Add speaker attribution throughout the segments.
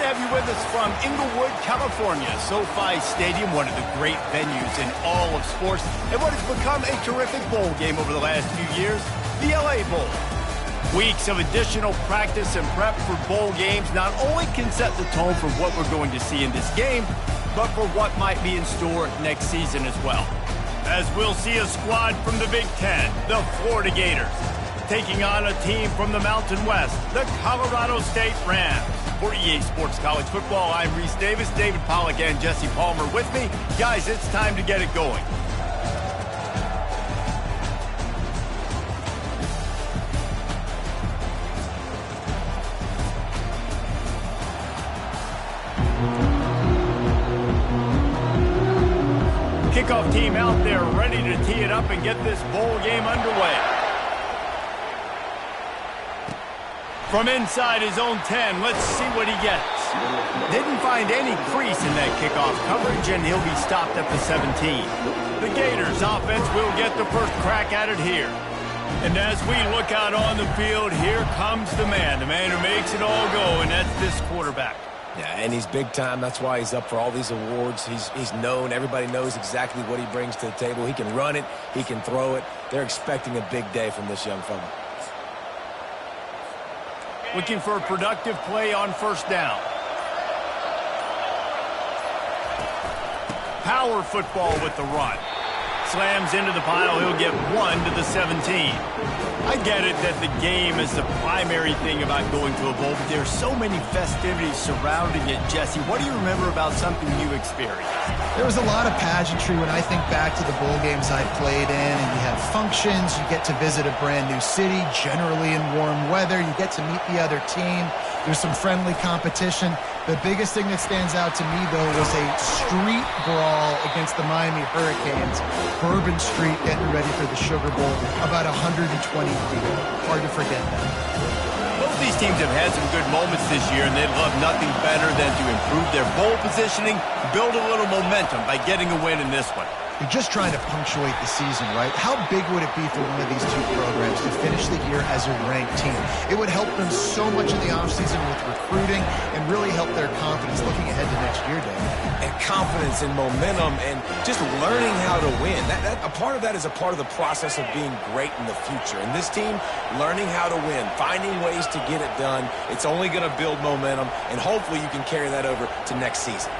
Speaker 1: to have you with us from Inglewood, California. SoFi Stadium, one of the great venues in all of sports, and what has become a terrific bowl game over the last few years, the LA Bowl. Weeks of additional practice and prep for bowl games not only can set the tone for what we're going to see in this game, but for what might be in store next season as well. As we'll see a squad from the Big Ten, the Florida Gators, taking on a team from the Mountain West, the Colorado State Rams. For EA Sports College Football, I'm Reese Davis, David Pollack, and Jesse Palmer with me. Guys, it's time to get it going. Kickoff team out there ready to tee it up and get this bowl game underway. From inside his own 10, let's see what he gets. Didn't find any crease in that kickoff coverage, and he'll be stopped at the 17. The Gators offense will get the first crack at it here. And as we look out on the field, here comes the man who makes it all go, and that's this quarterback.
Speaker 2: Yeah, and he's big time. That's why he's up for all these awards. He's known. Everybody knows exactly what he brings to the table. He can run it. He can throw it. They're expecting a big day from this young fella.
Speaker 1: Looking for a productive play on first down. Power football with the run. Slams into the pile. He'll get 1 to the 17. I get it that the game is the primary thing about going to a bowl, but there's so many festivities surrounding it. Jesse, what do you remember about something you experienced?
Speaker 3: There was a lot of pageantry when I think back to the bowl games I played in, and you have functions, you get to visit a brand new city, generally in warm weather, you get to meet the other team, there's some friendly competition. The biggest thing that stands out to me, though, was a street brawl against the Miami Hurricanes. Bourbon Street getting ready for the Sugar Bowl, about 120 feet. Hard to forget that.
Speaker 1: Both these teams have had some good moments this year, and they'd love nothing better than to improve their bowl positioning, build a little momentum by getting a win in this one.
Speaker 3: You're just trying to punctuate the season, right? How big would it be for one of these two programs to finish the year as a ranked team? It would help them so much in the offseason with recruiting and really help their confidence looking ahead to next year, Dave.
Speaker 2: And confidence and momentum and just learning how to win. A part of that is a part of the process of being great in the future. And this team, learning how to win, finding ways to get it done, it's only going to build momentum, and hopefully you can carry that over to next season.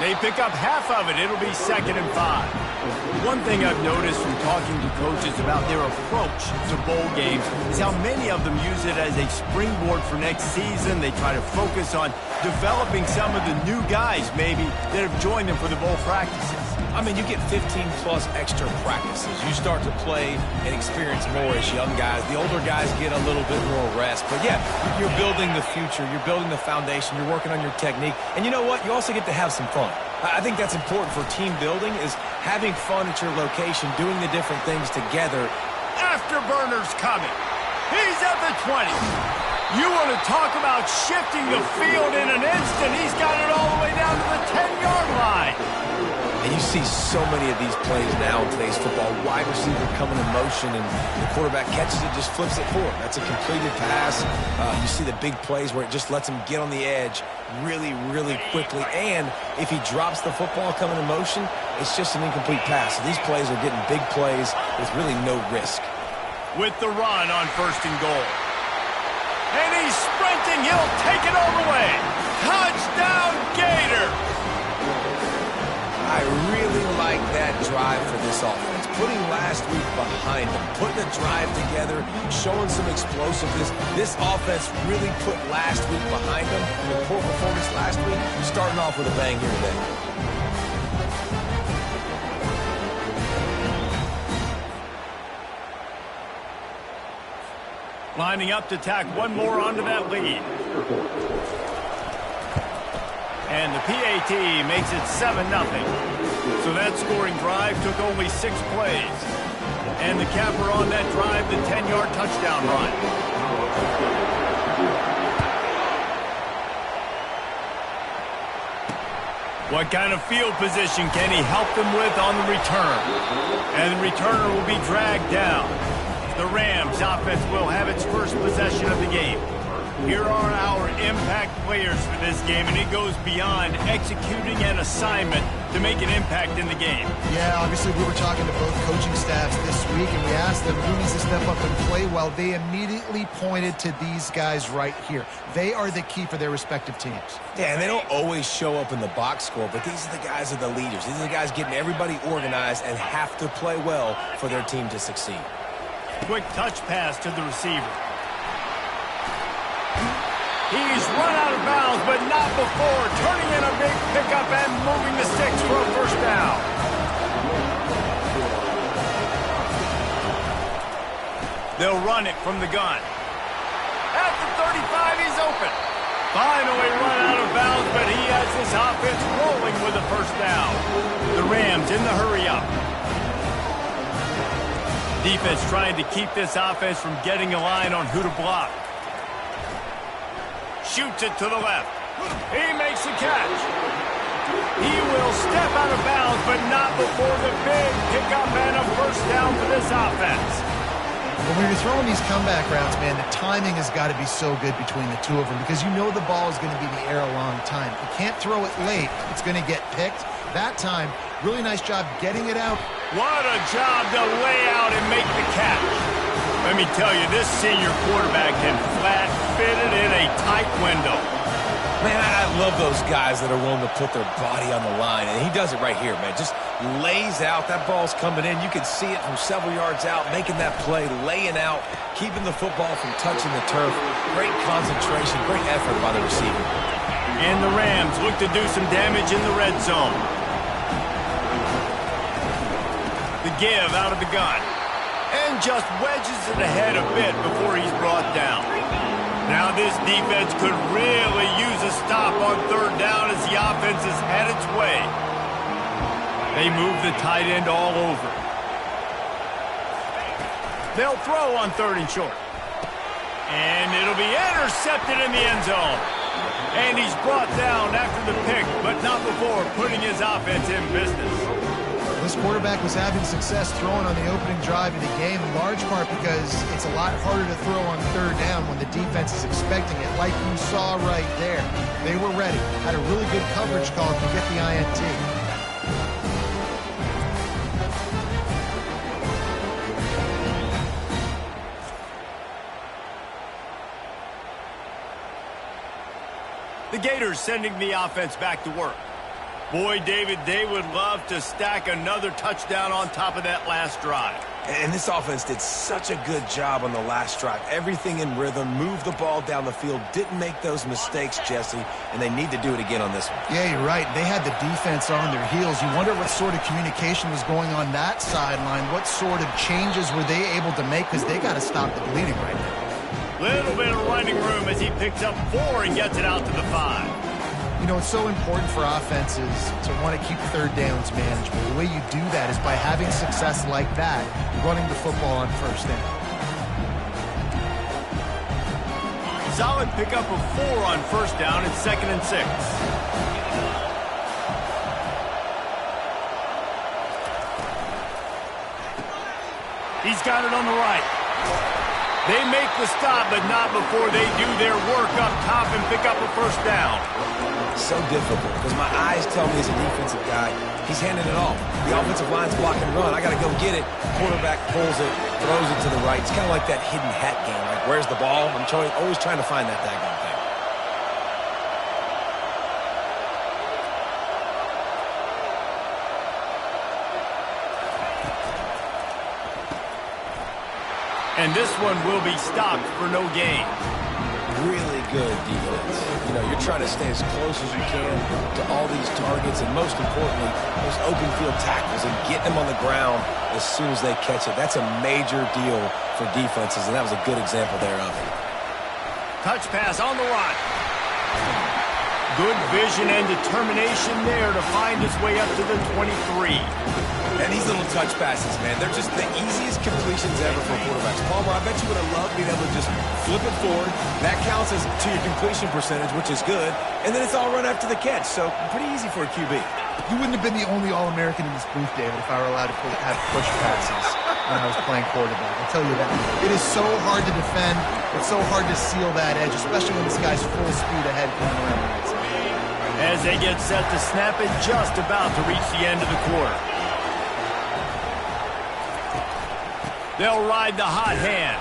Speaker 1: They pick up half of it. It'll be 2nd and 5. One thing I've noticed from talking to coaches about their approach to bowl games is how many of them use it as a springboard for next season. They try to focus on developing some of the new guys, maybe, that have joined them for the bowl practices.
Speaker 2: I mean, you get 15-plus extra practices. You start to play and experience more as young guys. The older guys get a little bit more rest. But, yeah, you're building the future. You're building the foundation. You're working on your technique. And you know what? You also get to have some fun. I think that's important for team building is having fun at your location, doing the different things together.
Speaker 1: Afterburner's coming. He's at the 20. You want to talk about shifting the field in an instant. He's got it all the way down to the 10-yard line.
Speaker 2: And you see so many of these plays now in today's football. Wide receiver coming in motion, and the quarterback catches it, just flips it forward. That's a completed pass. You see the big plays where it just lets him get on the edge really, really quickly. And if he drops the football coming in motion, it's just an incomplete pass. So these plays are getting big plays with really no risk.
Speaker 1: With the run on 1st and goal. And he's sprinting. He'll take it all the way. Touchdown, Gator!
Speaker 2: I really like that drive for this offense. Putting last week behind them, putting a drive together, showing some explosiveness. This offense really put last week behind them. The poor performance last week, starting off with a bang here today.
Speaker 1: Lining up to tack one more onto that lead. And the PAT makes it 7-0. So that scoring drive took only 6 plays. And the capper on that drive, the 10-yard touchdown run. What kind of field position can he help them with on the return? And the returner will be dragged down. The Rams offense will have its first possession of the game. Here are our impact players for this game, and it goes beyond executing an assignment to make an impact in the game.
Speaker 3: Yeah, obviously we were talking to both coaching staffs this week, and we asked them who needs to step up and play well. They immediately pointed to these guys right here. They are the key for their respective teams.
Speaker 2: Yeah, and they don't always show up in the box score, but these are the guys that are the leaders. These are the guys getting everybody organized and have to play well for their team to succeed.
Speaker 1: Quick touch pass to the receiver. He's run out of bounds, but not before turning in a big pickup and moving the sticks for a first down. They'll run it from the gun. At the 35, he's open. Finally run out of bounds, but he has this offense rolling with a first down. The Rams in the hurry up. Defense trying to keep this offense from getting a line on who to block. Shoots it to the left. He makes the catch. He will step out of bounds, but not before the big pickup and a first down for this offense.
Speaker 3: When you're throwing these comeback routes, man, the timing has got to be so good between the two of them because you know the ball is going to be in the air a long time. You can't throw it late. It's going to get picked. That time, really nice job getting it out.
Speaker 1: What a job to lay out and make the catch. Let me tell you, this senior quarterback can flat fit it in a tight window.
Speaker 2: Man, I love those guys that are willing to put their body on the line, and he does it right here, man. Just lays out. That ball's coming in. You can see it from several yards out, making that play, laying out, keeping the football from touching the turf. Great concentration, great effort by the receiver.
Speaker 1: And the Rams look to do some damage in the red zone. The give out of the gun. And just wedges it ahead a bit before he's brought down. Now this defense could really use a stop on third down as the offense has had its way. They move the tight end all over. They'll throw on third and short. And it'll be intercepted in the end zone. And he's brought down after the pick, but not before putting his offense in business.
Speaker 3: This quarterback was having success throwing on the opening drive of the game, in large part because it's a lot harder to throw on third down when the defense is expecting it, like you saw right there. They were ready, had a really good coverage call to get the INT.
Speaker 1: The Gators sending the offense back to work. Boy, David, they would love to stack another touchdown on top of that last drive.
Speaker 2: And this offense did such a good job on the last drive. Everything in rhythm, moved the ball down the field, didn't make those mistakes, Jesse, and they need to do it again on this one.
Speaker 3: Yeah, you're right. They had the defense on their heels. You wonder what sort of communication was going on that sideline. What sort of changes were they able to make because they got to stop the bleeding right now.
Speaker 1: Little bit of running room as he picks up 4 and gets it out to the 5.
Speaker 3: You know, it's so important for offenses to want to keep third downs manageable. The way you do that is by having success like that, running the football on first down.
Speaker 1: Solid pickup of 4 on first down and 2nd and 6. He's got it on the right. They make the stop, but not before they do their work up top and pick up a first down.
Speaker 2: So difficult because my eyes tell me as a defensive guy, he's handing it off. The offensive line's block and run. I got to go get it. Quarterback pulls it, throws it to the right. It's kind of like that hidden hat game. Like, where's the ball? I'm always trying to find that daggone thing.
Speaker 1: And this one will be stopped for no gain.
Speaker 2: Really good defense. You know, you're trying to stay as close as you can to all these targets and, most importantly, those open field tackles and get them on the ground as soon as they catch it. That's a major deal for defenses, and that was a good example there of it.
Speaker 1: Touch pass on the run. Good vision and determination there to find his way up to the 23.
Speaker 2: And these little touch passes, man, they're just the easiest completions ever for quarterbacks. Palmer, I bet you would have loved being able to just flip it forward. That counts as to your completion percentage, which is good. And then it's all run after the catch, so pretty easy for a QB.
Speaker 3: You wouldn't have been the only All-American in this booth, David, if I were allowed to have push passes. when I was playing quarterback. I'll tell you that. It is so hard to defend. It's so hard to seal that edge, especially when this guy's full speed ahead coming around the right side.
Speaker 1: As they get set to snap it, just about to reach the end of the quarter. They'll ride the hot hand,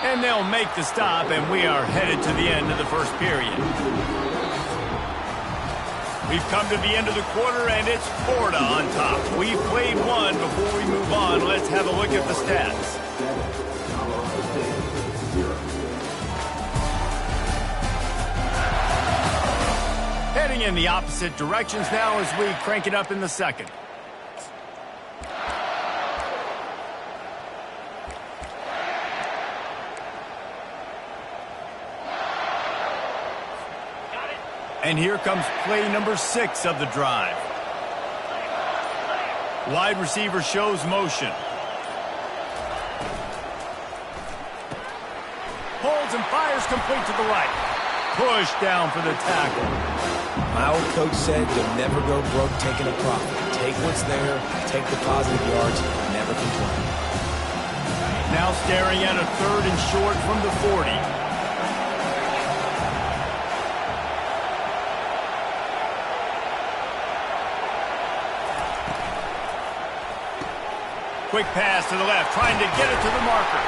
Speaker 1: and they'll make the stop, and we are headed to the end of the first period. We've come to the end of the quarter, and it's Florida on top. We've played one. Before we move on, let's have a look at the stats. Heading in the opposite directions now as we crank it up in the second. And here comes play number 6 of the drive. Wide receiver shows motion. Holds and fires complete to the right. Push down for the tackle.
Speaker 2: My old coach said you'll never go broke taking a profit. Take what's there, take the positive yards, never complain.
Speaker 1: Now staring at a 3rd and short from the 40. Quick pass to the left, trying to get it to the marker.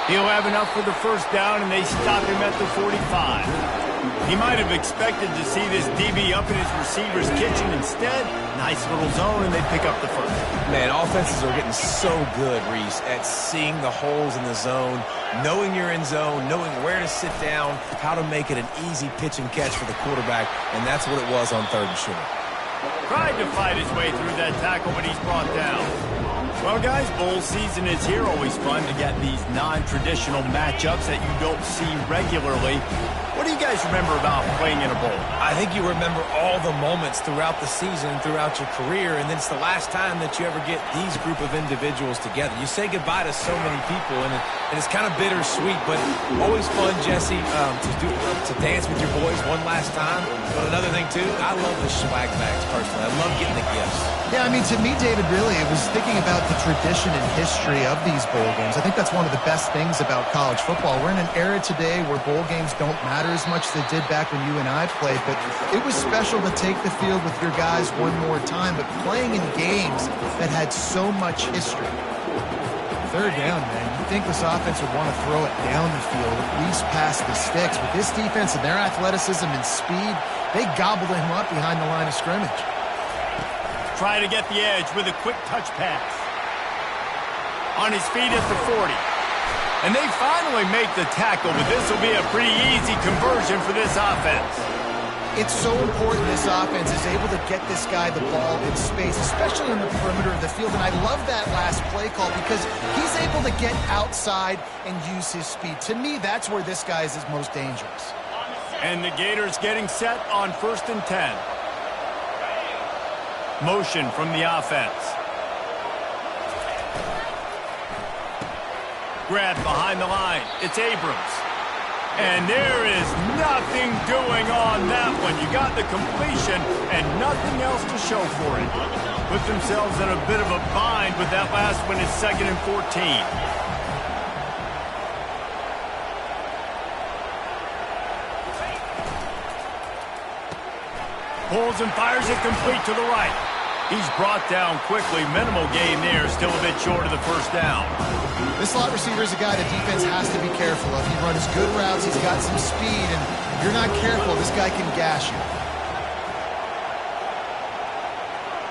Speaker 1: He'll have enough for the first down, and they stop him at the 45. He might have expected to see this DB up in his receiver's kitchen. Instead, nice little zone, and they pick up the first.
Speaker 2: Man, offenses are getting so good, Reese, at seeing the holes in the zone, knowing you're in zone, knowing where to sit down, how to make it an easy pitch and catch for the quarterback, and that's what it was on 3rd and short.
Speaker 1: Tried to fight his way through that tackle, but he's brought down. Well, guys, bowl season is here. Always fun to get these non-traditional matchups that you don't see regularly. What do you guys remember about playing in a bowl?
Speaker 2: I think you remember all the moments throughout the season, throughout your career, and then it's the last time that you ever get these group of individuals together. You say goodbye to so many people, and it's kind of bittersweet, but always fun, Jesse, to dance with your boys one last time. But another thing, too, I love the swag bags, personally. I love getting the gifts.
Speaker 3: Yeah, I mean, to me, David, really, it was thinking about the tradition and history of these bowl games. I think that's one of the best things about college football. We're in an era today where bowl games don't matter as much as they did back when you and I played, but it was special to take the field with your guys one more time, but playing in games that had so much history. 3rd down, man. You think this offense would want to throw it down the field, at least past the sticks. With this defense and their athleticism and speed, they gobbled him up behind the line of scrimmage.
Speaker 1: Try to get the edge with a quick touch pass. On his feet at the 40. And they finally make the tackle, but this will be a pretty easy conversion for this offense.
Speaker 3: It's so important this offense is able to get this guy the ball in space, especially on the perimeter of the field. And I love that last play call because he's able to get outside and use his speed. To me, that's where this guy is his most dangerous.
Speaker 1: And the Gators getting set on 1st and 10. Motion from the offense. Grab behind the line. It's Abrams. And there is nothing doing on that one. You got the completion and nothing else to show for it. Put themselves in a bit of a bind with that last one. Is 2nd and 14. Pulls and fires it complete to the right. He's brought down quickly. Minimal gain there. Still a bit short of the first down.
Speaker 3: This slot receiver is a guy the defense has to be careful of. He runs good routes. He's got some speed. And if you're not careful, this guy can gash you.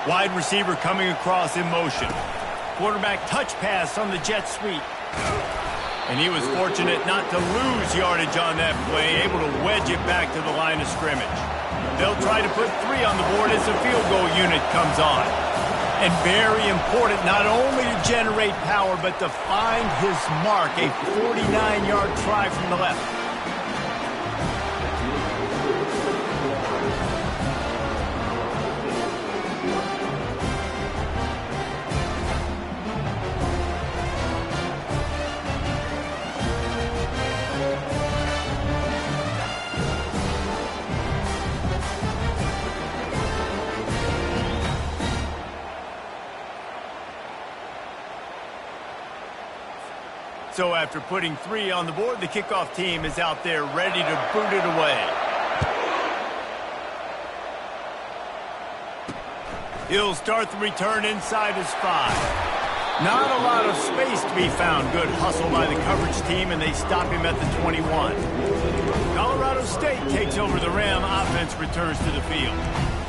Speaker 1: Wide receiver coming across in motion. Quarterback touch pass on the jet sweep. And he was fortunate not to lose yardage on that play. Able to wedge it back to the line of scrimmage. They'll try to put 3 on the board as the field goal unit comes on. And very important, not only to generate power, but to find his mark. A 49-yard try from the left. So after putting 3 on the board, the kickoff team is out there ready to boot it away. He'll start the return inside his 5. Not a lot of space to be found. Good hustle by the coverage team, and they stop him at the 21. Colorado State takes over the Ram. Offense returns to the field.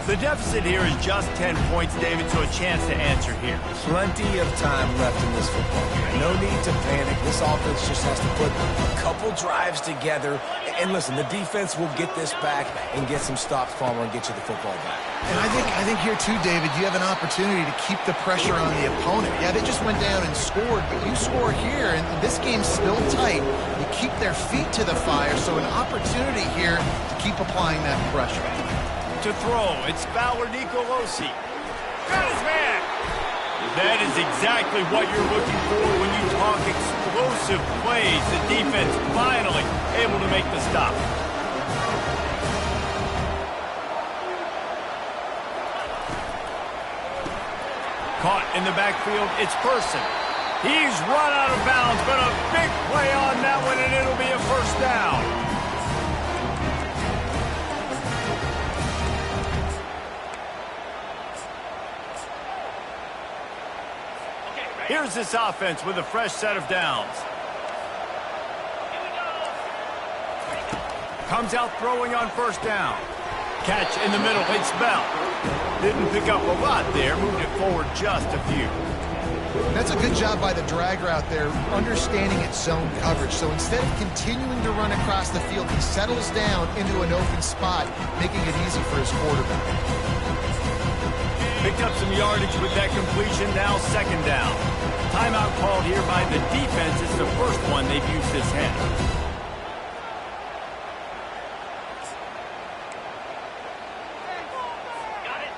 Speaker 1: The deficit here is just 10 points, David, so a chance to answer here.
Speaker 2: Plenty of time left in this football game. No need to panic. This offense just has to put a couple drives together. And listen, the defense will get this back and get some stops, Palmer, and get you the football back.
Speaker 3: And I think here too, David, you have an opportunity to keep the pressure on the opponent. Yeah, they just went down and scored, but you score here, and this game's still tight. You keep their feet to the fire, so an opportunity here to keep applying that pressure.
Speaker 1: To throw, it's Fowler Nicolosi. Got his man. That is exactly what you're looking for when you talk explosive plays. The defense finally able to make the stop. Caught in the backfield, it's Person. He's run out of bounds, but a big play on that one, and it'll be a first down. Here's this offense with a fresh set of downs. Comes out throwing on first down. Catch in the middle, it's Bell. Didn't pick up a lot there, moved it forward just a few.
Speaker 3: That's a good job by the drag route there, understanding its zone coverage. So instead of continuing to run across the field, he settles down into an open spot, making it easy for his quarterback.
Speaker 1: Picked up some yardage with that completion, now second down. Timeout called here by the defense. It's the first one they've used this half.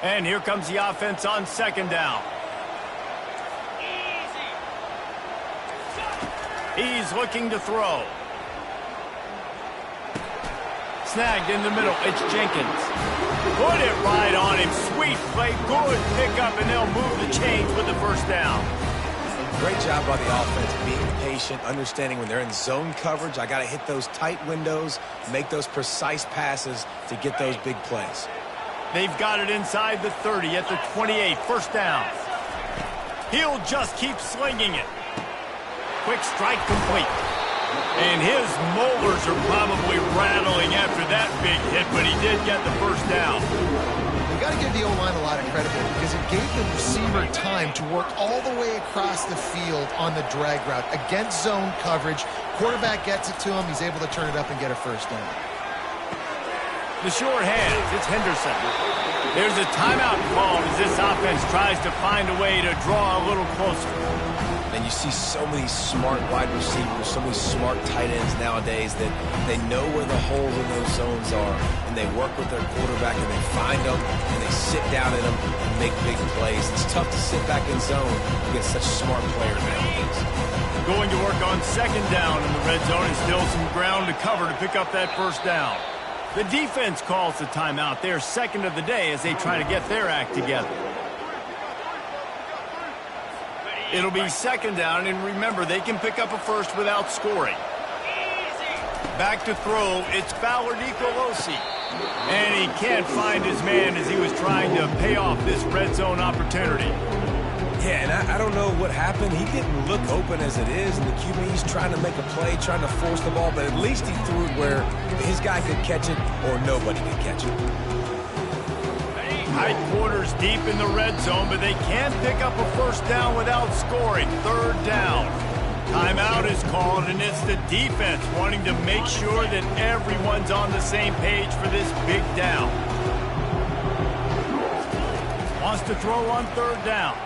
Speaker 1: And here comes the offense on second down. He's looking to throw. Snagged in the middle, it's Jenkins. Put it right on him, sweet play, good pickup, and they'll move the chains with the first down.
Speaker 2: Great job by the offense, being patient, understanding when they're in zone coverage, I got to hit those tight windows, make those precise passes to get those big plays.
Speaker 1: They've got it inside the 30 at the 28, first down. He'll just keep slinging it. Quick strike complete. And his molars are probably rattling after that big hit, but he did get the first down.
Speaker 3: You got to give the O-line a lot of credit there because it gave the receiver time to work all the way across the field on the drag route against zone coverage. Quarterback gets it to him. He's able to turn it up and get a first down.
Speaker 1: The short hands, it's Henderson. There's a timeout called as this offense tries to find a way to draw a little closer.
Speaker 2: And you see so many smart wide receivers, so many smart tight ends nowadays that they know where the holes in those zones are, and they work with their quarterback, and they find them, and they sit down in them and make big plays. It's tough to sit back in zone against such smart players nowadays.
Speaker 1: Going to work on second down in the red zone, and still some ground to cover to pick up that first down. The defense calls the timeout. They're second of the day as they try to get their act together. It'll be second down, and remember, they can pick up a first without scoring. Back to throw, it's Fowler Nicolosi. And he can't find his man as he was trying to pay off this red zone opportunity.
Speaker 2: Yeah, and I don't know what happened. He didn't look open as it is, and the QB, he's trying to make a play, trying to force the ball, but at least he threw it where his guy could catch it or nobody could catch it.
Speaker 1: Tight quarters deep in the red zone, but they can't pick up a first down without scoring. Third down. Timeout is called, and it's the defense wanting to make sure that everyone's on the same page for this big down. Wants to throw on third down.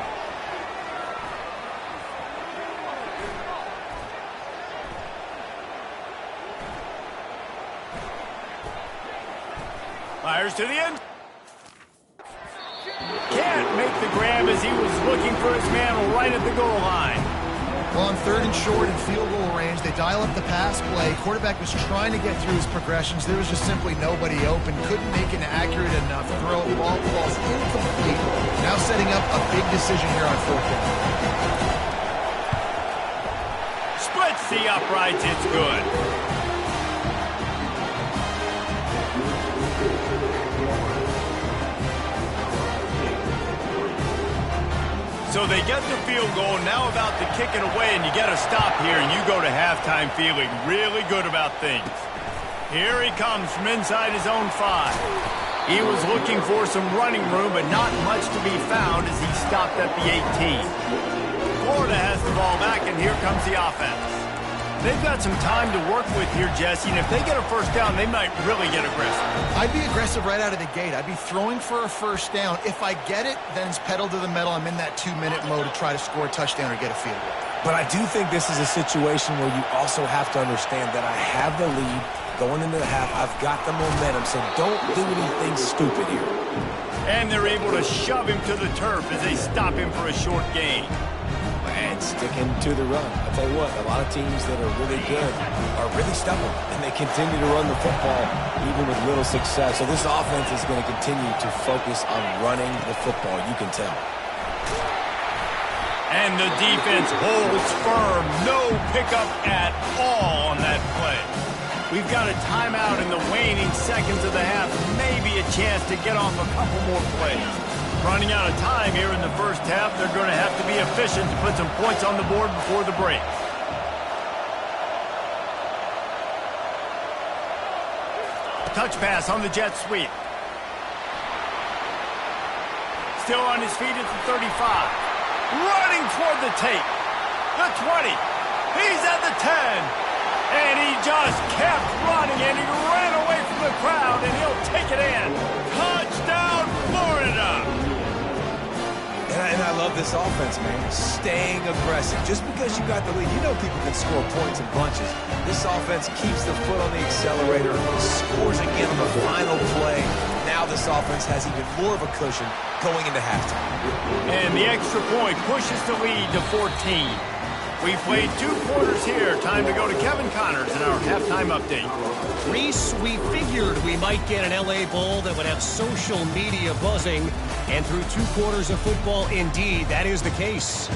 Speaker 1: Fires to the end. Can't make the grab as he was looking for his man right at the goal line.
Speaker 3: Well, on third and short and field goal range, they dial up the pass play. Quarterback was trying to get through his progressions. There was just simply nobody open. Couldn't make an accurate enough throw. Ball falls incomplete. Now setting up a big decision here on fourth down.
Speaker 1: Splits the uprights. It's good. So they get the field goal, now about to kick it away, and you get a stop here, and you go to halftime feeling really good about things. Here he comes from inside his own 5. He was looking for some running room, but not much to be found as he stopped at the 18. Florida has the ball back, and here comes the offense. They've got some time to work with here, Jesse, and if they get a first down, they might really get aggressive.
Speaker 3: I'd be aggressive right out of the gate. I'd be throwing for a first down. If I get it, then it's pedal to the metal. I'm in that 2-minute mode to try to score a touchdown or get a field goal.
Speaker 2: But I do think this is a situation where you also have to understand that I have the lead going into the half. I've got the momentum, so don't do anything stupid here.
Speaker 1: And they're able to shove him to the turf as they stop him for a short gain.
Speaker 2: And sticking to the run. I'll tell you what, a lot of teams that are really good are really stubborn, and they continue to run the football even with little success. So this offense is going to continue to focus on running the football, you can tell.
Speaker 1: And the defense holds firm. No pickup at all on that play. We've got a timeout in the waning seconds of the half. Maybe a chance to get off a couple more plays. Running out of time here in the first half. They're going to have to be efficient to put some points on the board before the break. Touch pass on the jet sweep. Still on his feet at the 35. Running toward the tape. The 20. He's at the 10. And he just kept running, and he ran away from the crowd, and he'll take it in. Touchdown, Florida!
Speaker 2: And I love this offense, man. Staying aggressive. Just because you got the lead, you know people can score points in bunches. This offense keeps the foot on the accelerator, scores again on the final play. Now this offense has even more of a cushion going into halftime.
Speaker 1: And the extra point pushes the lead to 14. We played 2 quarters here. Time to go to Kevin Connors in our halftime update.
Speaker 4: Reese, we figured we might get an LA Bowl that would have social media buzzing. And through 2 quarters of football, indeed, that is the case.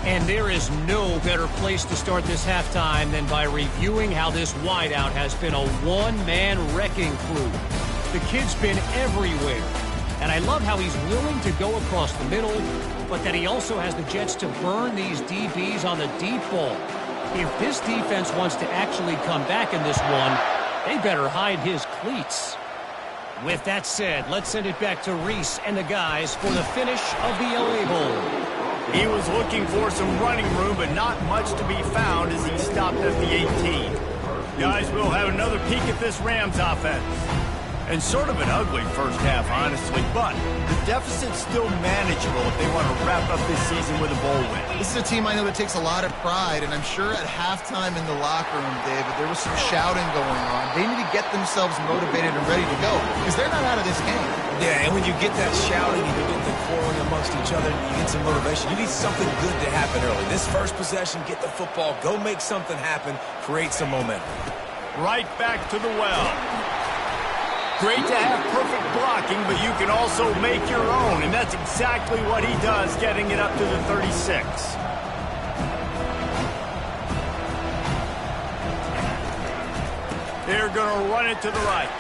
Speaker 4: And there is no better place to start this halftime than by reviewing how this wideout has been a one-man wrecking crew. The kid's been everywhere. And I love how he's willing to go across the middle, but that he also has the Jets to burn these DBs on the deep ball. If this defense wants to actually come back in this one, they better hide his cleats. With that said, let's send it back to Reese and the guys for the finish of the LA Bowl.
Speaker 1: He was looking for some running room, but not much to be found as he stopped at the 18. Guys, we'll have another peek at this Rams offense. And sort of an ugly first half, honestly, but the deficit's still manageable if they want to wrap up this season with a bowl win.
Speaker 3: This is a team I know that takes a lot of pride, and I'm sure at halftime in the locker room, David, there was some shouting going on. They need to get themselves motivated and ready to go, because they're not out of this game.
Speaker 2: Yeah, and when you get that shouting and you get the quarreling amongst each other, you get some motivation. You need something good to happen early. This first possession, get the football, go make something happen, create some momentum.
Speaker 1: Right back to the well. Great to have perfect blocking, but you can also make your own, and that's exactly what he does, getting it up to the 36. They're going to run it to the right.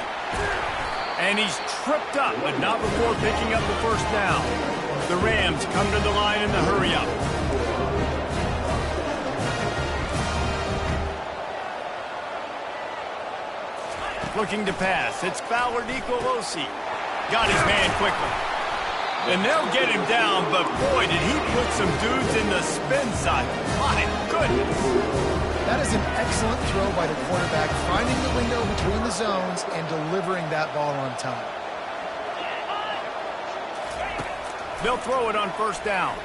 Speaker 1: And he's tripped up, but not before picking up the first down. The Rams come to the line in the hurry-up. Looking to pass. It's Fowler Nicolosi. Got his man quickly. And they'll get him down, but boy, did he put some dudes in the spin side. My goodness.
Speaker 3: That is an excellent throw by the quarterback, finding the window between the zones and delivering that ball on time.
Speaker 1: They'll throw it on first down.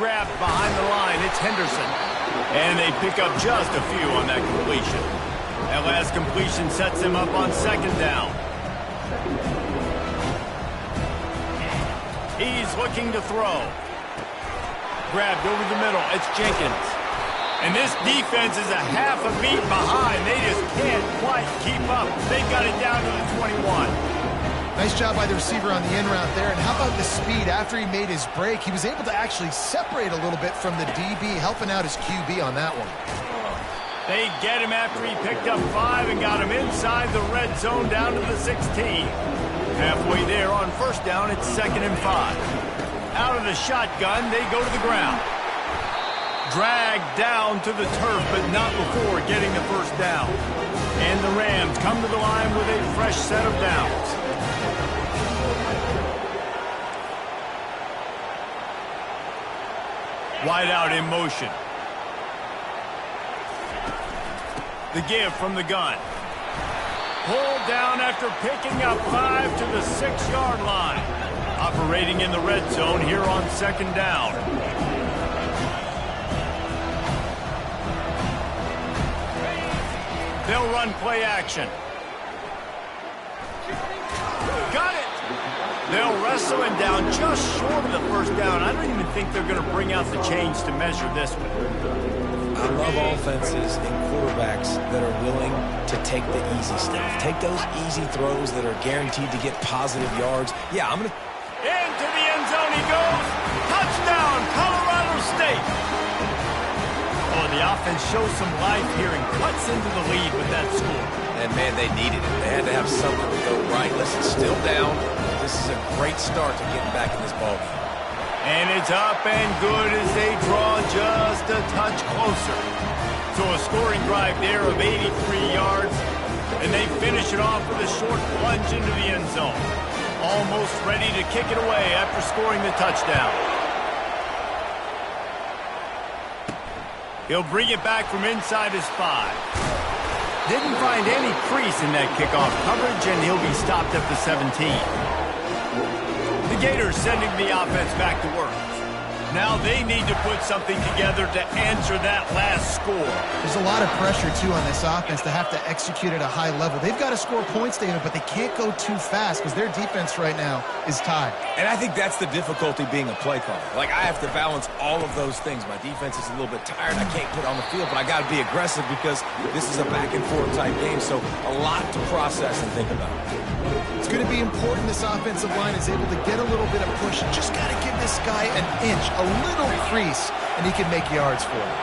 Speaker 1: Grabbed behind the line. It's Henderson. And they pick up just a few on that completion. That last completion sets him up on second down. He's looking to throw. Grabbed over the middle. It's Jenkins. And this defense is a half a beat behind. They just can't quite keep up. They've got it down to the 21.
Speaker 3: Nice job by the receiver on the in route there. And how about the speed after he made his break? He was able to actually separate a little bit from the DB, helping out his QB on that one.
Speaker 1: They get him after he picked up 5 and got him inside the red zone down to the 16. Halfway there on first down, it's 2nd and 5. Out of the shotgun, they go to the ground. Dragged down to the turf, but not before getting the first down. And the Rams come to the line with a fresh set of downs. Wide out in motion. The give from the gun. Pulled down after picking up 5 to the 6-yard line. Operating in the red zone here on 2nd down. They'll run play action. Got it! They'll wrestle him down just short of the first down. I don't even think they're going to bring out the chains to measure this one.
Speaker 2: I love offenses and quarterbacks that are willing to take the easy stuff. Take those easy throws that are guaranteed to get positive yards. Yeah, I'm going to...
Speaker 1: Into the end zone he goes. Touchdown, Colorado State. Oh, the offense shows some life here and cuts into the lead with that score.
Speaker 2: And, man, they needed it. They had to have something to go right. Listen, still down. This is a great start to getting back in this ballgame.
Speaker 1: And it's up and good as they draw just a touch closer. So a scoring drive there of 83 yards. And they finish it off with a short plunge into the end zone. Almost ready to kick it away after scoring the touchdown. He'll bring it back from inside his 5. Didn't find any crease in that kickoff coverage, and he'll be stopped at the 17. The Gators sending the offense back to work. Now they need to put something together to answer that last score.
Speaker 3: There's a lot of pressure, too, on this offense to have to execute at a high level. They've got to score points, David, but they can't go too fast because their defense right now is tied.
Speaker 2: And I think that's the difficulty being a play caller. Like, I have to balance all of those things. My defense is a little bit tired. I can't put it on the field, but I got to be aggressive because this is a back-and-forth type game, so a lot to process and think about.
Speaker 3: It's going to be important this offensive line is able to get a little bit of push. Just got to give this guy an inch, a little crease, and he can make yards for it.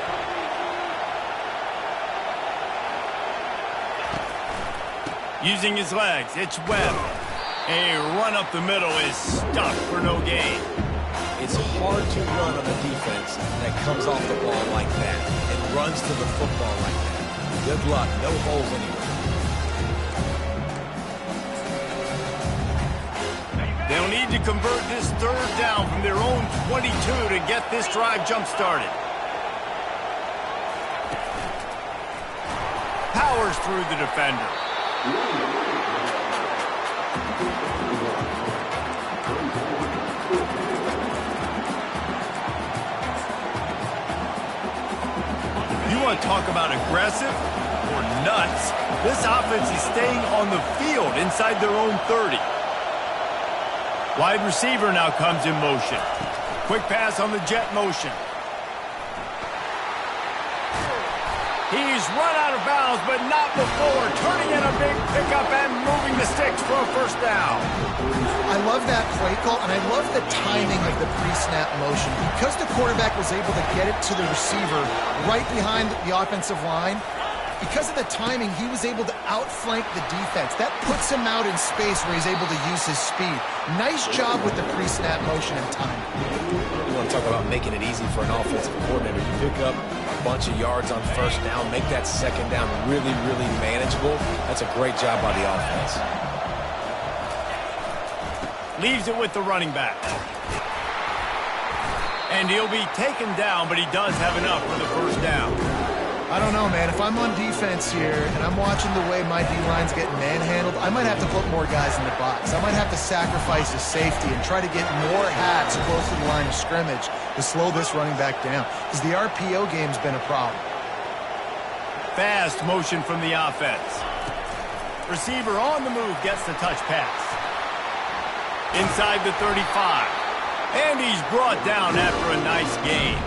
Speaker 1: Using his legs, it's Webb. A run up the middle is stuck for no gain.
Speaker 2: It's hard to run on a defense that comes off the ball like that and runs to the football like that. Good luck. No holes anywhere.
Speaker 1: They'll need to convert this 3rd down from their own 22 to get this drive jump-started. Powers through the defender. You want to talk about aggressive or nuts? This offense is staying on the field inside their own 30. Wide receiver now comes in motion. Quick pass on the jet motion. He's run out of bounds, but not before turning in a big pickup and moving the sticks for a first down.
Speaker 3: I love that play call, and I love the timing of the pre-snap motion. Because the quarterback was able to get it to the receiver right behind the offensive line, because of the timing, he was able to outflank the defense. That puts him out in space where he's able to use his speed. Nice job with the pre-snap motion and timing.
Speaker 2: You want to talk about making it easy for an offensive coordinator. You pick up a bunch of yards on first down, make that 2nd down really, really manageable. That's a great job by the offense.
Speaker 1: Leaves it with the running back. And he'll be taken down, but he does have enough for the first down.
Speaker 3: I don't know, man. If I'm on defense here and I'm watching the way my D-line's getting manhandled, I might have to put more guys in the box. I might have to sacrifice a safety and try to get more hats close to the line of scrimmage to slow this running back down because the RPO game's been a problem.
Speaker 1: Fast motion from the offense. Receiver on the move gets the touch pass. Inside the 35. And he's brought down after a nice gain.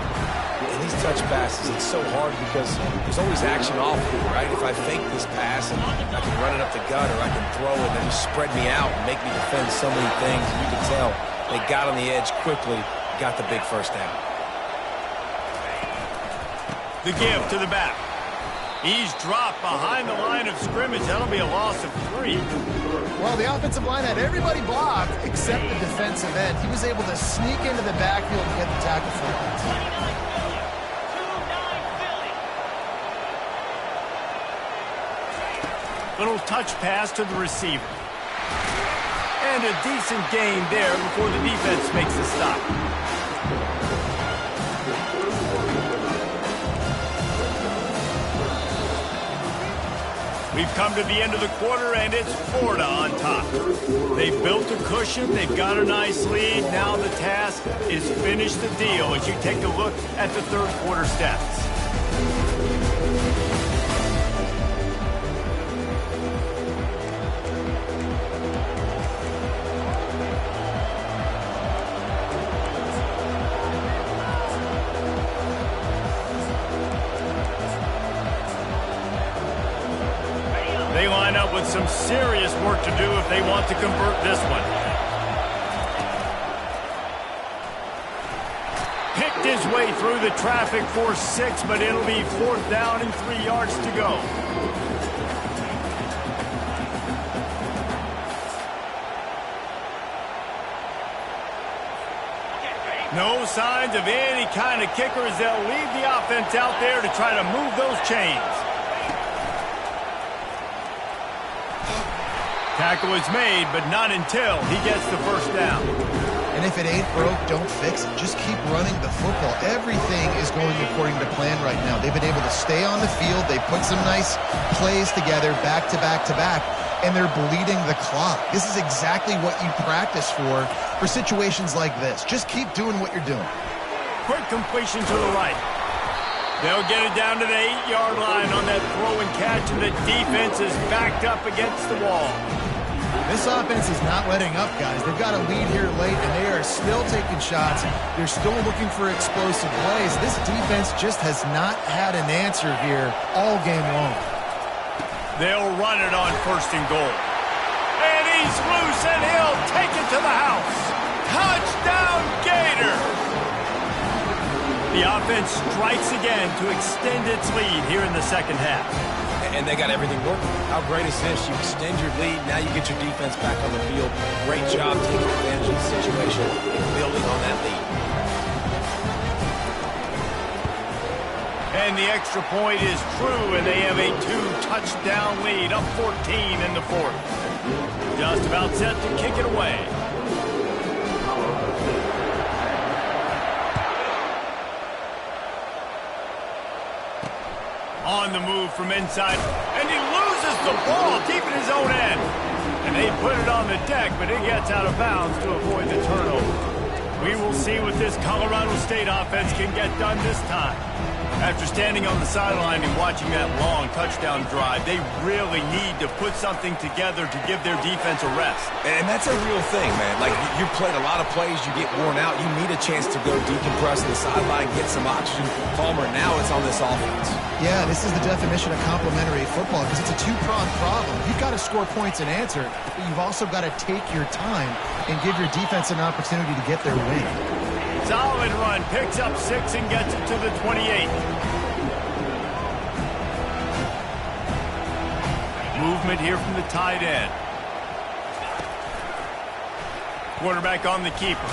Speaker 2: in these touch passes, it's so hard because there's always action off of it, right? If I fake this pass and I can run it up the gut or I can throw it and then just spread me out and make me defend so many things. And you can tell they got on the edge quickly, got the big first down.
Speaker 1: The give to the back. He's dropped behind the line of scrimmage. That'll be a loss of 3.
Speaker 3: Well, the offensive line had everybody blocked except the defensive end. He was able to sneak into the backfield and get the tackle for it.
Speaker 1: Little touch pass to the receiver. And a decent gain there before the defense makes a stop. We've come to the end of the quarter, and it's Florida on top. They've built a cushion. They've got a nice lead. Now the task is finish the deal as you take a look at the third quarter stats. They line up with some serious work to do if they want to convert this one. Picked his way through the traffic for 6, but it'll be 4th down and 3 yards to go. No signs of any kind of kicker as they'll leave the offense out there to try to move those chains. Tackle is made, but not until he gets the first down.
Speaker 3: And if it ain't broke, don't fix it. Just keep running the football. Everything is going according to plan right now. They've been able to stay on the field. They put some nice plays together back to back to back, and they're bleeding the clock. This is exactly what you practice for situations like this. Just keep doing what you're doing.
Speaker 1: Quick completion to the right. They'll get it down to the 8-yard line on that throw and catch, and the defense is backed up against the wall.
Speaker 3: This offense is not letting up, guys. They've got a lead here late, and they are still taking shots. They're still looking for explosive plays. This defense just has not had an answer here all game long.
Speaker 1: They'll run it on 1st and goal. And he's loose, and he'll take it to the house. Touchdown, Gator! The offense strikes again to extend its lead here in the second half.
Speaker 2: And they got everything working. How great is this? You extend your lead, now you get your defense back on the field. Great job taking advantage of the situation, building on that lead.
Speaker 1: And the extra point is true, and they have a 2-touchdown lead, up 14 in the 4th. Just about set to kick it away. On the move from inside, and he loses the ball deep in his own end. And they put it on the deck, but it gets out of bounds to avoid the turnover. We will see what this Colorado State offense can get done this time. After standing on the sideline and watching that long touchdown drive, they really need to put something together to give their defense a rest.
Speaker 2: And that's a real thing, man. Like, you played a lot of plays, you get worn out, you need a chance to go decompress the sideline, get some oxygen. Palmer, now it's on this offense.
Speaker 3: Yeah, this is the definition of complementary football because it's a two-pronged problem. You've got to score points and answer, but you've also got to take your time and give your defense an opportunity to get their win.
Speaker 1: Solid run, picks up 6 and gets it to the 28. Movement here from the tight end. Quarterback on the keeper.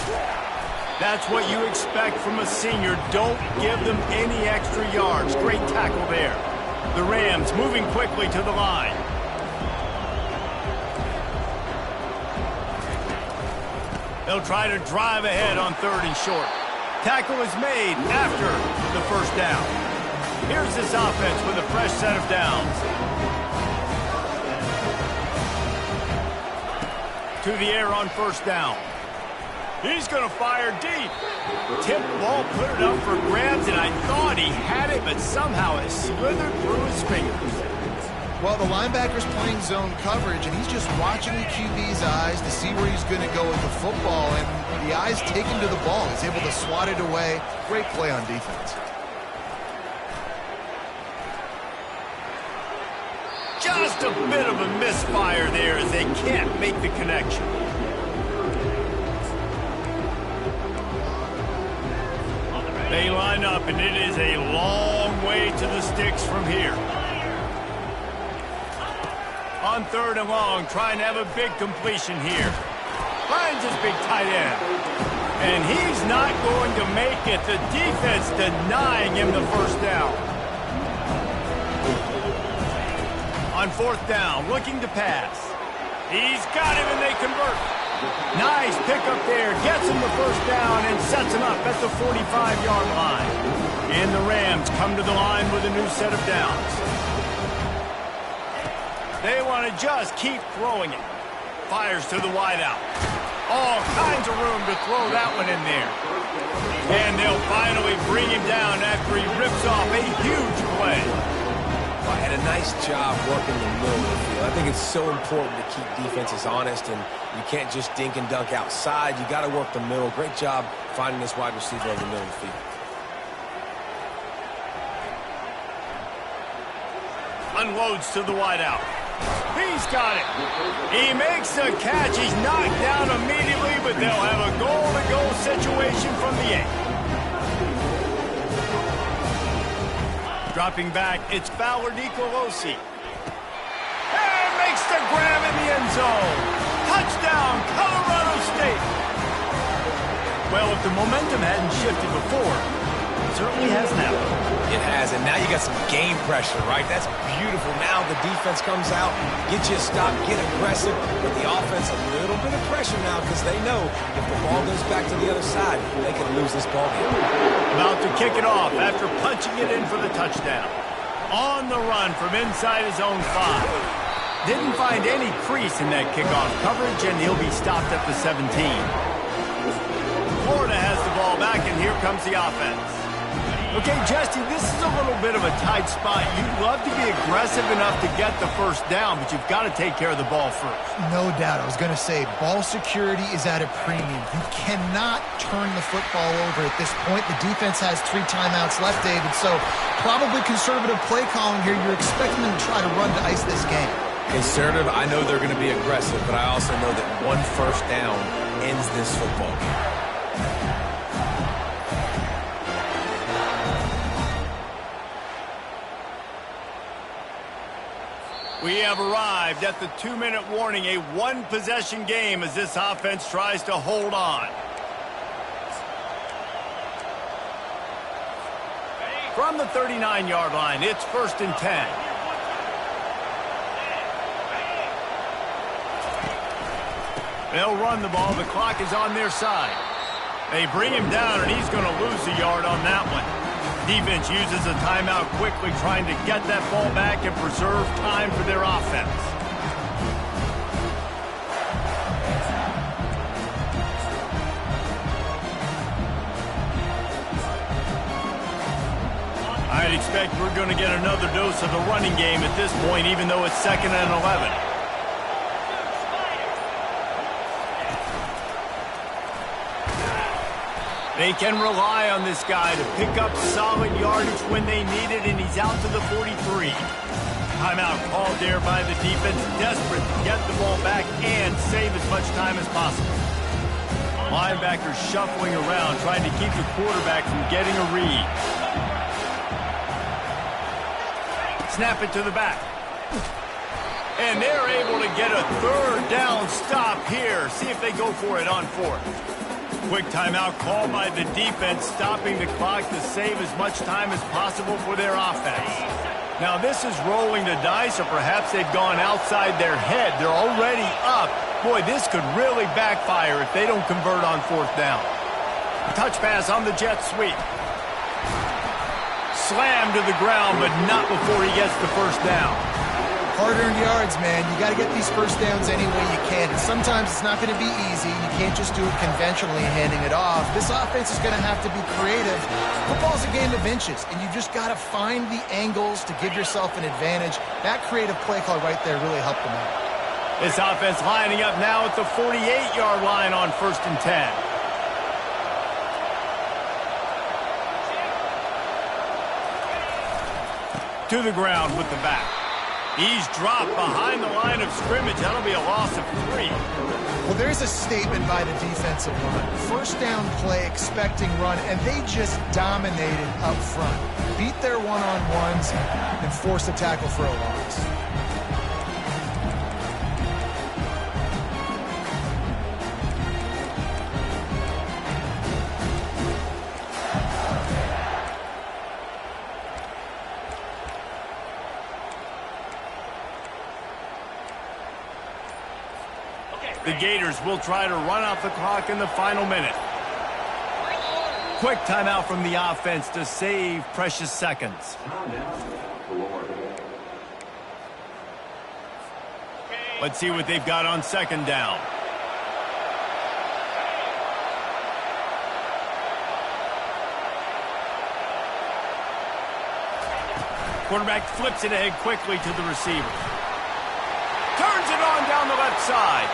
Speaker 1: That's what you expect from a senior. Don't give them any extra yards. Great tackle there. The Rams moving quickly to the line. They'll try to drive ahead on 3rd and short. Tackle is made after the first down. Here's this offense with a fresh set of downs. To the air on 1st down. He's going to fire deep. Tip ball, put it up for grabs, and I thought he had it, but somehow it slithered through his fingers.
Speaker 3: Well, the linebacker's playing zone coverage, and he's just watching the QB's eyes to see where he's going to go with the football, and the eyes take him to the ball. He's able to swat it away. Great play on defense.
Speaker 1: Just a bit of a misfire there as they can't make the connection. They line up, and it is a long way to the sticks from here. On 3rd and long, trying to have a big completion here. Finds his big tight end. And he's not going to make it. The defense denying him the first down. On 4th down, looking to pass. He's got him, and they convert. Nice pickup there. Gets him the first down and sets him up at the 45-yard line. And the Rams come to the line with a new set of downs. They want to just keep throwing it. Fires to the wideout. All kinds of room to throw that one in there. And they'll finally bring him down after he rips off a huge play.
Speaker 2: Well, had a nice job working the middle of the field. I think it's so important to keep defenses honest, and you can't just dink and dunk outside. You got to work the middle. Great job finding this wide receiver over the middle of the field.
Speaker 1: Unloads to the wideout. He's got it. He makes the catch. He's knocked down immediately, but they'll have a goal-to-goal situation from the 8. Dropping back, it's Fowler Nicolosi. And makes the grab in the end zone. Touchdown, Colorado State. Well, if the momentum hadn't shifted before, it certainly has now.
Speaker 2: It has, and now you got some game pressure, right? That's beautiful. Now the defense comes out, get you a stop, get aggressive, but the offense a little bit of pressure now because they know if the ball goes back to the other side, they can lose this ball game.
Speaker 1: About to kick it off after punching it in for the touchdown. On the run from inside his own 5. Didn't find any crease in that kickoff coverage, and he'll be stopped at the 17. Florida has the ball back, and here comes the offense. Okay, Jesse, this is a little bit of a tight spot. You'd love to be aggressive enough to get the first down, but you've got to take care of the ball first.
Speaker 3: No doubt. I was going to say, ball security is at a premium. You cannot turn the football over at this point. The defense has 3 timeouts left, David, so probably conservative play calling here. You're expecting them to try to run to ice this game.
Speaker 2: Conservative, I know they're going to be aggressive, but I also know that one first down ends this football game.
Speaker 1: We have arrived at the 2-minute warning, a 1-possession game as this offense tries to hold on. From the 39-yard line, it's 1st and 10. They'll run the ball. The clock is on their side. They bring him down, and he's going to lose a yard on that one. Defense uses a timeout quickly, trying to get that ball back and preserve time for their offense. I'd expect we're going to get another dose of the running game at this point, even though it's 2nd and 11. They can rely on this guy to pick up solid yardage when they need it, and he's out to the 43. Timeout called there by the defense, desperate to get the ball back and save as much time as possible. Linebackers shuffling around, trying to keep the quarterback from getting a read. Snap it to the back. And they're able to get a 3rd down stop here. See if they go for it on 4th. Quick timeout called by the defense, stopping the clock to save as much time as possible for their offense. Now this is rolling the dice, or perhaps they've gone outside their head. They're already up. Boy, this could really backfire if they don't convert on 4th down. Touch pass on the jet sweep. Slammed to the ground, but not before he gets the first down.
Speaker 3: Hard-earned yards, man. You got to get these first downs any way you can. And sometimes it's not going to be easy. You can't just do it conventionally handing it off. This offense is going to have to be creative. Football's a game of inches, and you just got to find the angles to give yourself an advantage. That creative play call right there really helped them out.
Speaker 1: This offense lining up now at the 48-yard line on 1st and 10. To the ground with the back. He's dropped behind the line of scrimmage. That'll be a loss of 3.
Speaker 3: Well, there's a statement by the defensive line. First down play, expecting run, and they just dominated up front. Beat their one-on-ones and forced a tackle for a loss.
Speaker 1: The Gators will try to run out the clock in the final minute. Quick timeout from the offense to save precious seconds. Let's see what they've got on second down. Quarterback flips it ahead quickly to the receiver. Turns it on down the left side.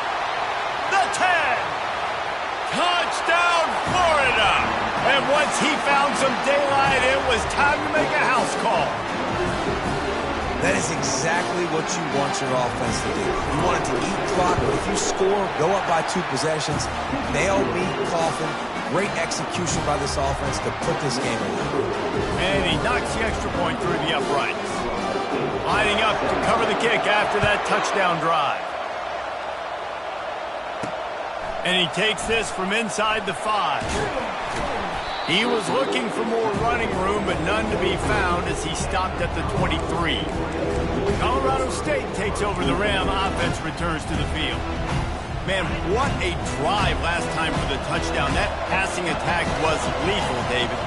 Speaker 1: The 10. Touchdown, Florida. And once he found some daylight, it was time to make a house call.
Speaker 2: That is exactly what you want your offense to do. You want it to eat clock, but if you score, go up by 2 possessions, nail, meet, coffin. Great execution by this offense to put this game away.
Speaker 1: And he knocks the extra point through the uprights. Lining up to cover the kick after that touchdown drive. And he takes this from inside the 5. He was looking for more running room, but none to be found as he stopped at the 23. Colorado State takes over the Ram. Offense returns to the field. Man, what a drive last time for the touchdown. That passing attack was lethal, David.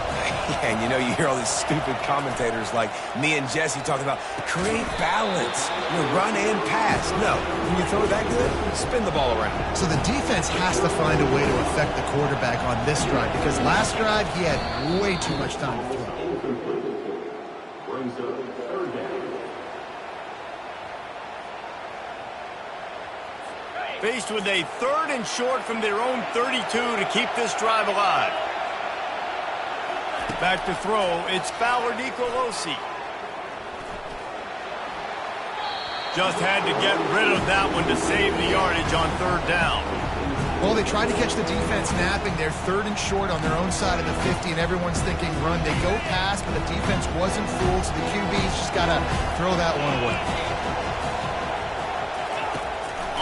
Speaker 2: Yeah, and you know, you hear all these stupid commentators like me and Jesse talking about create balance, run and pass. No, when you throw it that good, spin the ball around.
Speaker 3: So the defense has to find a way to affect the quarterback on this drive because last drive he had way too much time to throw.
Speaker 1: Faced with a 3rd and short from their own 32 to keep this drive alive. Back to throw, it's Fowler Nicolosi. Just had to get rid of that one to save the yardage on 3rd down.
Speaker 3: Well, they tried to catch the defense napping. They're 3rd and short on their own side of the 50, and everyone's thinking run. They go pass, but the defense wasn't fooled, so the QB's just got to throw that one away.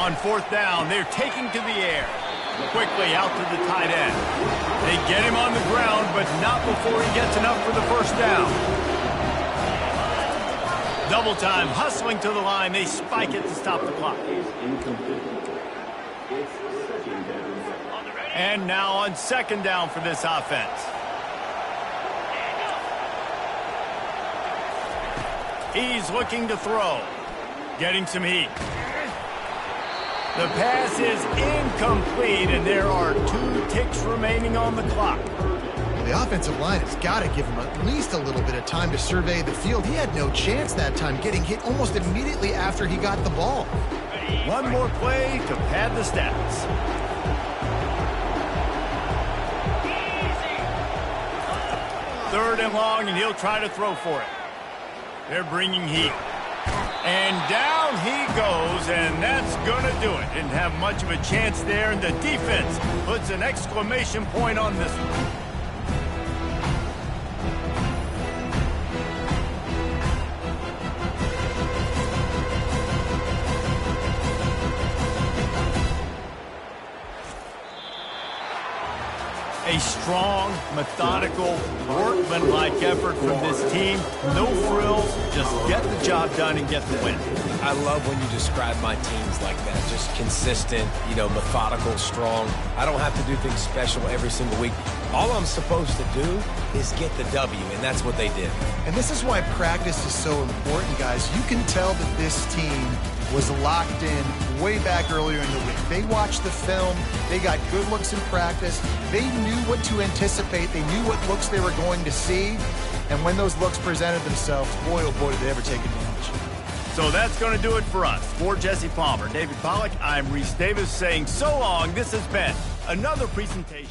Speaker 1: On 4th down, they're taking to the air. Quickly out to the tight end. They get him on the ground, but not before he gets enough for the 1st down. Double time, hustling to the line. They spike it to stop the clock. And now on 2nd down for this offense. He's looking to throw. Getting some heat. The pass is incomplete, and there are 2 ticks remaining on the clock.
Speaker 3: The offensive line has got to give him at least a little bit of time to survey the field. He had no chance that time, getting hit almost immediately after he got the ball.
Speaker 1: One more play to pad the stats. Third and long, and he'll try to throw for it. They're bringing heat. And down he goes, and that's going to do it. Didn't have much of a chance there, and the defense puts an exclamation point on this one. A strong, methodical, workmanlike effort from this team. No frills, just get the job done and get the win.
Speaker 2: I love when you describe my teams like that. Just consistent, methodical, strong. I don't have to do things special every single week. All I'm supposed to do is get the W, and that's what they did.
Speaker 3: And this is why practice is so important, guys. You can tell that this team was locked in way back earlier in the week. They watched the film. They got good looks in practice. They knew what to anticipate. They knew what looks they were going to see. And when those looks presented themselves, boy, oh boy, did they ever take advantage.
Speaker 1: So that's going to do it for us. For Jesse Palmer, David Pollack, I'm Reese Davis saying so long. This has been another presentation.